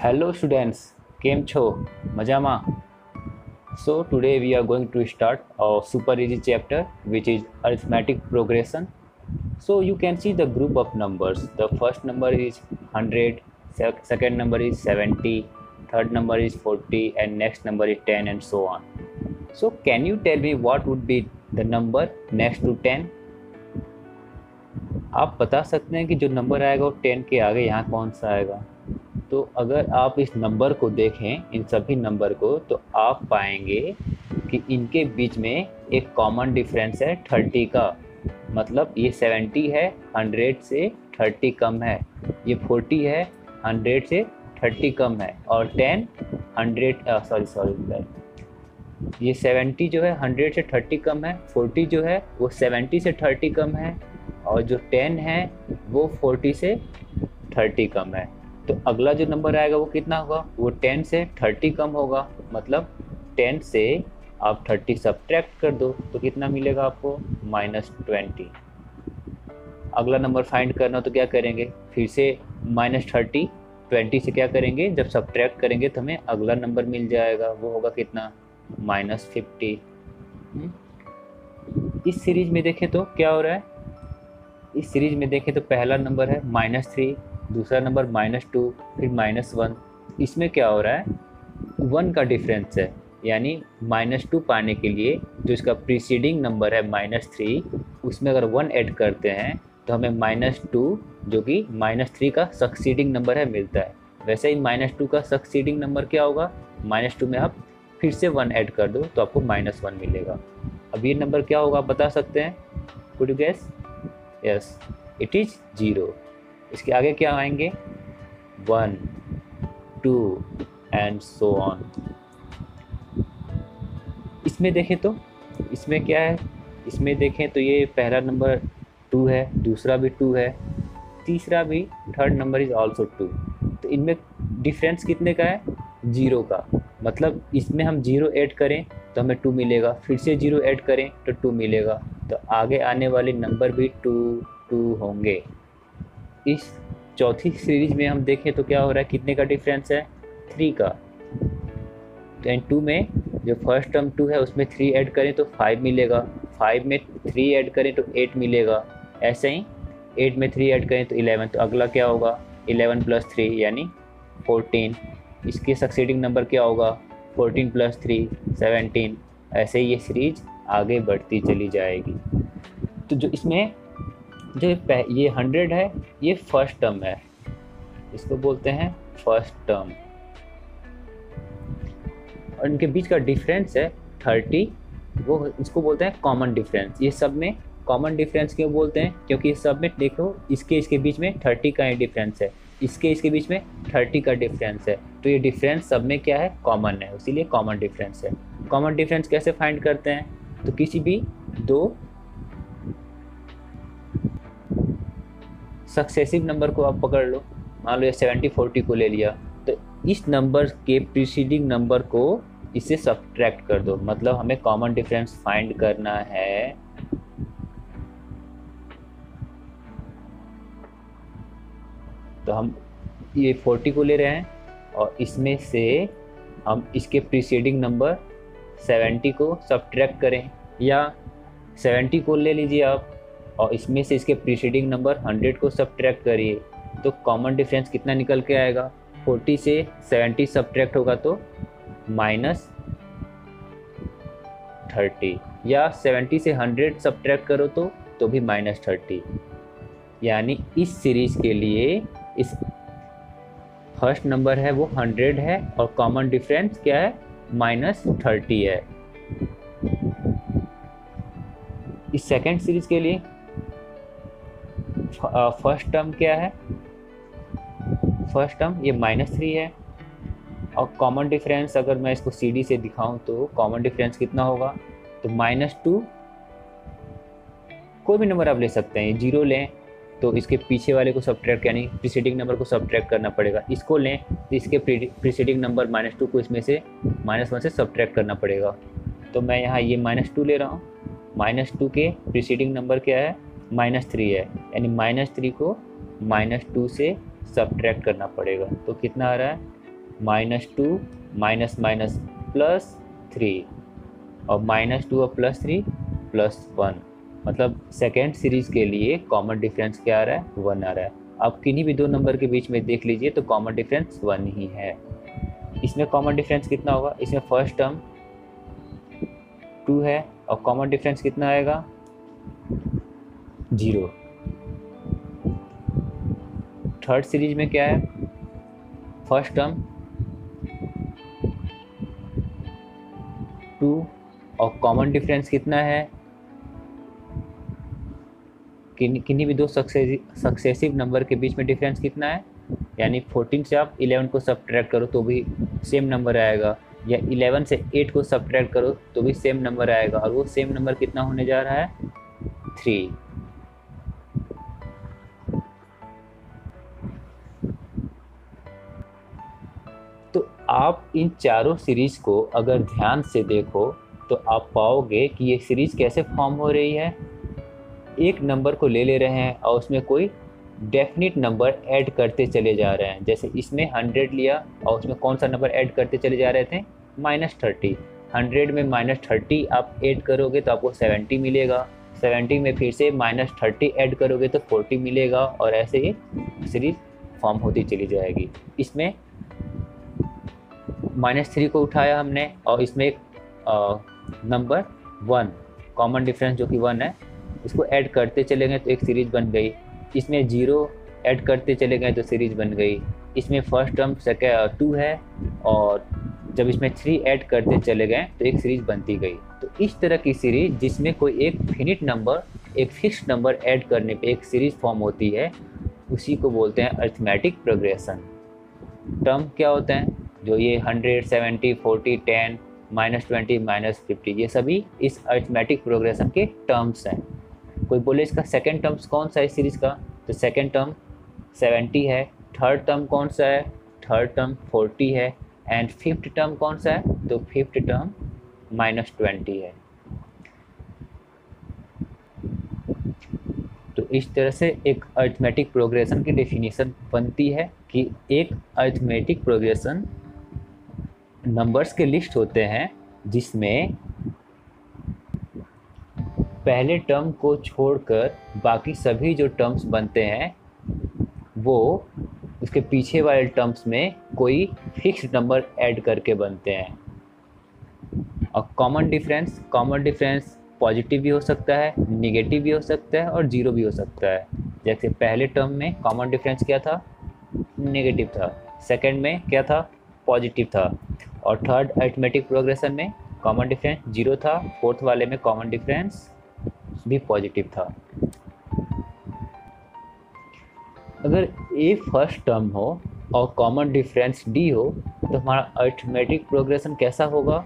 Hello students, કેમ છો? મજામાં? So today we are going to start our super easy chapter which is arithmetic progression. So you can see the group of numbers. The first number is 100, second number is 70, third number is 40 and next number is 10 and so on. So can you tell me what would be the number next to 10? आप बता सकते हैं कि जो number आएगा वो 10 के आगे यहाँ कौन सा आएगा? तो अगर आप इस नंबर को देखें, इन सभी नंबर को, तो आप पाएंगे कि इनके बीच में एक कॉमन डिफरेंस है 30 का। मतलब ये 70 है, 100 से 30 कम है। ये 40 है, 100 से 30 कम है। और 10 ये 70 जो है 100 से 30 कम है, 40 जो है वो 70 से 30 कम है, और जो 10 है वो 40 से 30 कम है। तो अगला जो नंबर आएगा वो कितना होगा? वो 10 से 30 कम होगा। मतलब 10 से आप 30 सब्ट्रैक्ट कर दो तो कितना मिलेगा आपको? -20। अगला नंबर फाइंड करना तो क्या करेंगे? फिर से -30 20 से क्या करेंगे? जब सब्ट्रैक्ट करेंगे तो हमें अगला नंबर मिल जाएगा। वो होगा कितना? -50। इस सीरीज में देखें तो क्या हो रहा है? इस सीरीज में देखें तो पहला नंबर है -3, दूसरा नंबर -2, फिर -1। इसमें क्या हो रहा है? 1 का डिफरेंस है, यानी -2 पाने के लिए जो इसका प्रीसीडिंग नंबर है -3, उसमें अगर 1 ऐड करते हैं तो हमें -2 जो कि -3 का सक्सीडिंग नंबर है मिलता है। वैसे ही -2 का सक्सीडिंग नंबर क्या होगा? -2 में आप फिर से 1 ऐड कर दो तो आपको -1 मिलेगा। अब ये नंबर क्या होगा आप बता सकते हैं? Could you guess? Yes, it is 0। इसके आगे क्या आएंगे? 1, 2 एंड सो ऑन। इसमें देखें तो इसमें क्या है? इसमें देखें तो ये पहला नंबर 2 है, दूसरा भी 2 है, तीसरा भी, थर्ड नंबर इज़ आल्सो 2। तो इनमें डिफरेंस कितने का है? 0 का। मतलब इसमें हम 0 ऐड करें तो हमें 2 मिलेगा, फिर से 0 ऐड करें तो 2 मिलेगा। तो आगे आने वाले नंबर भी 2 2 होंगे। इस चौथी सीरीज में हम देखें तो क्या हो रहा है? कितने का डिफरेंस है? 3 का। तो 2 में जो फर्स्ट टर्म 2 है उसमें 3 ऐड करें तो 5 मिलेगा, 5 में 3 ऐड करें तो 8 मिलेगा। ऐसे ही 8 में 3 ऐड करें तो 11। तो अगला क्या होगा? 11 + 3 यानी 14। इसके सक्सीडिंग नंबर क्या होगा? 14 + 3 17। ऐसे ही ये सीरीज आगे बढ़ती चली जाएगी। तो जो इसमें जो ये 100 है, ये फर्स्ट टर्म है, इसको बोलते हैं फर्स्ट टर्म। और इनके बीच का डिफरेंस है 30, वो इसको बोलते हैं कॉमन डिफरेंस। ये सब में कॉमन डिफरेंस क्यों बोलते हैं? क्योंकि इस सब में देखो इसके बीच में 30 का ही डिफरेंस है, इसके बीच में 30 का डिफरेंस है। तो ये डिफरेंस सब में क्या है? कॉमन है, इसीलिए कॉमन डिफरेंस है। कॉमन डिफरेंस कैसे फाइंड करते हैं? तो किसी भी दो सक्सेसिव नंबर को आप पकड़ लो। मान लो ये 70 40 को ले लिया, तो इस नंबर के प्रीसीडिंग नंबर को इससे सब्ट्रैक्ट कर दो। मतलब हमें कॉमन डिफरेंस फाइंड करना है। तो हम ये 40 को ले रहे हैं और इसमें से हम इसके प्रीसीडिंग नंबर 70 को सब्ट्रैक्ट करें, या 70 को ले लीजिए आप और इसमें से इसके प्रीसीडिंग नंबर 100 को सब्ट्रैक्ट करिए। तो कॉमन डिफरेंस कितना निकल के आएगा? 40 से 70 सब्ट्रैक्ट होगा तो -30, या 70 से 100 सब्ट्रैक्ट करो तो भी -30। यानी इस सीरीज के लिए इस फर्स्ट नंबर है वो 100 है और कॉमन डिफरेंस क्या है? -30 है। इस सेकेंड सीरीज के लिए फर्स्ट टर्म क्या है? फर्स्ट टर्म ये -3 है, और कॉमन डिफरेंस अगर मैं इसको CD से दिखाऊं तो कॉमन डिफरेंस कितना होगा? तो -2, कोई भी नंबर आप ले सकते हैं। 0 लें तो इसके पीछे वाले को सब्ट्रैक्ट, यानी प्रीसीडिंग नंबर को सब्ट्रैक्ट करना पड़ेगा। इसको लें तो इसके प्रीसीडिंग नंबर -2 को इसमें से -1 से सब्ट्रैक्ट करना पड़ेगा। तो मैं यहाँ ये -2 ले रहा हूँ। -2 के प्रीसीडिंग नंबर क्या है? -3 है, यानी -3 को -2 से सब्ट्रैक्ट करना पड़ेगा। तो कितना आ रहा है? -2 माइनस माइनस +3 और -2 और +3 +1, मतलब सेकेंड सीरीज के लिए कॉमन डिफरेंस क्या आ रहा है, 1 आ रहा है। अब किन्हीं भी दो नंबर के बीच में देख लीजिए तो कॉमन डिफरेंस 1 ही है। इसमें कॉमन डिफरेंस कितना होगा, इसमें फर्स्ट टर्म 2 है और कॉमन डिफरेंस कितना आएगा, 0। थर्ड सीरीज में क्या है, फर्स्ट टर्म 2 और कॉमन डिफरेंस कितना है, किन्हीं भी दो सक्सेसिव नंबर के बीच में डिफरेंस कितना है, यानी 14 से आप 11 को सब्ट्रैक्ट करो तो भी सेम नंबर आएगा, या 11 से 8 को सब्ट्रैक्ट करो तो भी सेम नंबर आएगा, और वो सेम नंबर कितना होने जा रहा है, 3। तो आप इन चारों सीरीज को अगर ध्यान से देखो तो आप पाओगे कि ये सीरीज कैसे फॉर्म हो रही है। एक नंबर को ले रहे हैं और उसमें कोई डेफिनिट नंबर ऐड करते चले जा रहे हैं। जैसे इसमें 100 लिया और उसमें कौन सा नंबर ऐड करते चले जा रहे थे, -30। 100 में -30 आप ऐड करोगे तो आपको 70 मिलेगा, 70 में फिर से -30 ऐड करोगे तो 40 मिलेगा, और ऐसे ही सीरीज फॉर्म होती चली जाएगी। इसमें -3 को उठाया हमने और इसमें एक नंबर 1 कॉमन डिफरेंस जो कि 1 है, इसको ऐड करते चले गए तो एक सीरीज बन गई। इसमें 0 ऐड करते चले गए तो सीरीज बन गई। इसमें फर्स्ट टर्म 2 है और जब इसमें 3 ऐड करते चले गए तो एक सीरीज बनती गई। तो इस तरह की सीरीज जिसमें कोई एक फिनिट नंबर, एक फिक्स नंबर ऐड करने पे एक सीरीज फॉर्म होती है, उसी को बोलते हैं अरिथमेटिक प्रोग्रेशन। टर्म क्या होते हैं, जो ये 100, 70, 40, 10, -20, -50, ये सभी इस अरिथमेटिक प्रोग्रेशन के टर्म्स हैं। कोई बोले इसका सेकेंड टर्म्स कौन सा है इस सीरीज़ का, तो सेकेंड टर्म 70 है। थर्ड टर्म कौन सा है, थर्ड टर्म 40 है। एंड फिफ्थ टर्म कौन सा है, तो फिफ्थ टर्म -20 है। तो इस तरह से एक अरिथमेटिक प्रोग्रेशन की डेफिनेशन बनती है कि एक अरिथमेटिक प्रोग्रेशन नंबर्स के लिस्ट होते हैं जिसमें पहले टर्म को छोड़कर बाकी सभी जो टर्म्स बनते हैं वो उसके पीछे वाले टर्म्स में कोई फिक्स नंबर ऐड करके बनते हैं। और कॉमन डिफरेंस पॉजिटिव भी हो सकता है, निगेटिव भी हो सकता है और 0 भी हो सकता है। जैसे पहले टर्म में कॉमन डिफरेंस क्या था, नेगेटिव था। सेकंड में क्या था, पॉजिटिव था। और थर्ड अरिथमेटिक प्रोग्रेशन में कॉमन डिफरेंस 0 था। फोर्थ वाले में कॉमन डिफरेंस भी पॉजिटिव था। अगर ए फर्स्ट टर्म हो और कॉमन डिफरेंस डी हो तो हमारा अरिथमेटिक प्रोग्रेशन कैसा होगा,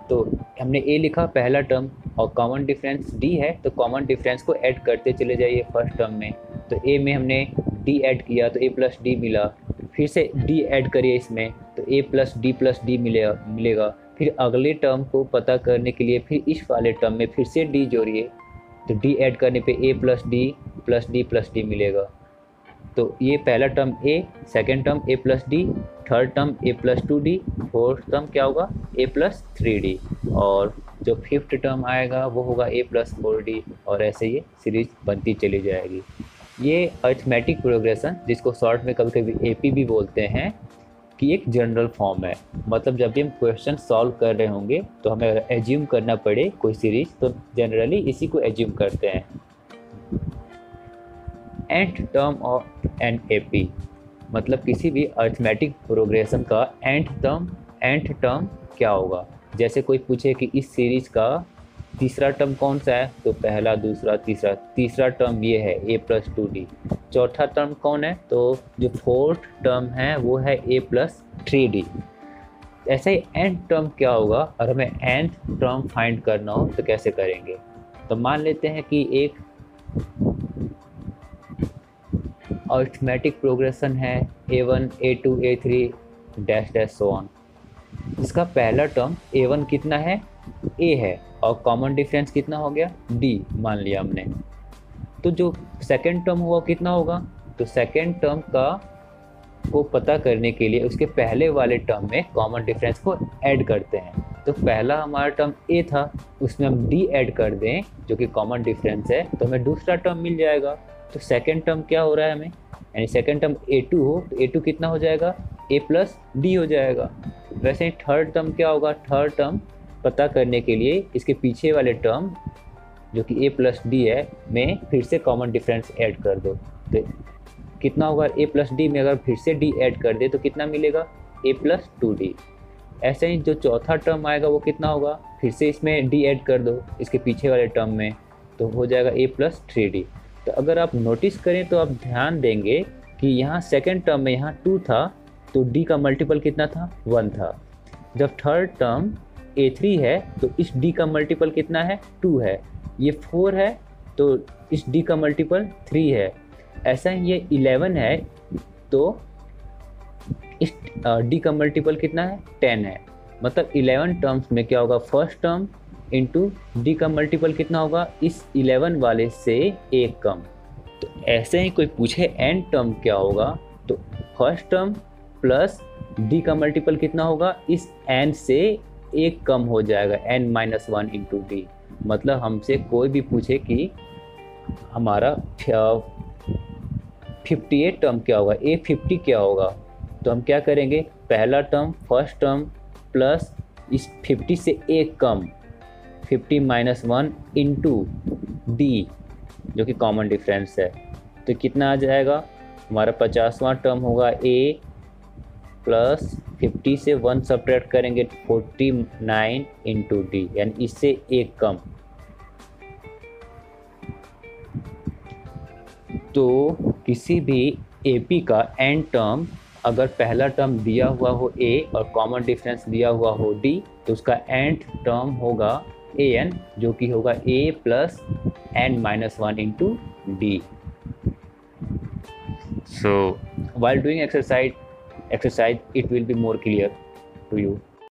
तो हमने ए लिखा पहला टर्म और कॉमन डिफरेंस डी है, तो कॉमन डिफरेंस को ऐड करते चले जाइए फर्स्ट टर्म में। तो ए में हमने डी ऐड किया तो a+d मिला, फिर से डी ऐड करिए इसमें तो a+d+d मिलेगा। फिर अगले टर्म को पता करने के लिए फिर इस वाले टर्म में फिर से डी जोड़िए तो डी ऐड करने पे a+d+d+d मिलेगा। तो ये पहला term a, second term a+d, third term a+2d, fourth term क्या होगा a+3d, और जो फिफ्थ टर्म आएगा वो होगा a+4d, और ऐसे ये सीरीज बनती चली जाएगी। ये अरिथमेटिक प्रोग्रेशन, जिसको शॉर्ट में कभी कभी AP भी बोलते हैं, कि एक जनरल फॉर्म है। मतलब जब भी हम क्वेश्चन सॉल्व कर रहे होंगे तो हमें अगर एज्यूम करना पड़े कोई सीरीज तो जनरली इसी को एज्यूम करते हैं। nth term of an AP, मतलब किसी भी अरिथमेटिक प्रोग्रेशन का nth टर्म क्या होगा। जैसे कोई पूछे कि इस सीरीज का तीसरा टर्म कौन सा है, तो पहला, दूसरा, तीसरा टर्म ये है a+2d। चौथा टर्म कौन है, तो जो फोर्थ टर्म है वो है a+3d। ऐसे ही nth टर्म क्या होगा, और हमें nth टर्म फाइंड करना हो तो कैसे करेंगे। तो मान लेते हैं कि एक अरिथमेटिक प्रोग्रेशन है a1 a2 a3 dash dash so on. इसका पहला टर्म a1 कितना है, a है, और कॉमन डिफरेंस कितना हो गया, d मान लिया हमने। तो जो सेकेंड टर्म हुआ कितना होगा, तो सेकेंड टर्म का को पता करने के लिए उसके पहले वाले टर्म में कॉमन डिफरेंस को ऐड करते हैं। तो पहला हमारा टर्म ए था, उसमें हम डी ऐड कर दें जो कि कॉमन डिफरेंस है, तो हमें दूसरा टर्म मिल जाएगा। तो सेकेंड टर्म क्या हो रहा है हमें, यानी सेकेंड टर्म A2 हो तो A2 कितना हो जाएगा, A प्लस डी हो जाएगा। वैसे ही थर्ड टर्म क्या होगा, थर्ड टर्म पता करने के लिए इसके पीछे वाले टर्म जो कि A प्लस डी है में फिर से कॉमन डिफरेंस ऐड कर दो। तो कितना होगा, A प्लस डी में अगर फिर से डी ऐड कर दे तो कितना मिलेगा, A प्लस 2D। ऐसे ही जो चौथा टर्म आएगा वो कितना होगा, फिर से इसमें डी ऐड कर दो इसके पीछे वाले टर्म में, तो हो जाएगा A प्लस 3D। तो अगर आप नोटिस करें तो आप ध्यान देंगे कि यहाँ सेकेंड टर्म में यहाँ 2 था तो डी का मल्टीपल कितना था, 1 था। जब थर्ड टर्म A3 है तो इस डी का मल्टीपल कितना है, 2 है। ये 4 है तो इस डी का मल्टीपल 3 है। ऐसा ही ये 11 है तो इस डी का मल्टीपल कितना है, 10 है। मतलब 11 टर्म्स में क्या होगा, फर्स्ट टर्म इंटू डी का मल्टीपल कितना होगा, इस 11 वाले से एक कम। तो ऐसे ही कोई पूछे n टर्म क्या होगा तो फर्स्ट टर्म प्लस डी का मल्टीपल कितना होगा, इस n से एक कम हो जाएगा, n-1 इंटू डी। मतलब हमसे कोई भी पूछे कि हमारा 58 टर्म क्या होगा, A50 क्या होगा, तो हम क्या करेंगे, पहला टर्म फर्स्ट टर्म प्लस इस 50 से एक कम 50-1 इंटू डी जो कि कॉमन डिफरेंस है, तो कितना आ जाएगा, हमारा 50वां टर्म होगा A प्लस 50 से 1 सब्ट्रैक्ट करेंगे 49 इंटू डी, यानी इससे एक कम। तो किसी भी AP का n टर्म अगर पहला टर्म दिया हुआ हो A और कॉमन डिफरेंस दिया हुआ हो D, तो उसका nth टर्म होगा AN जो कि होगा A plus n-1 into D। So while doing exercise it will be more clear to you.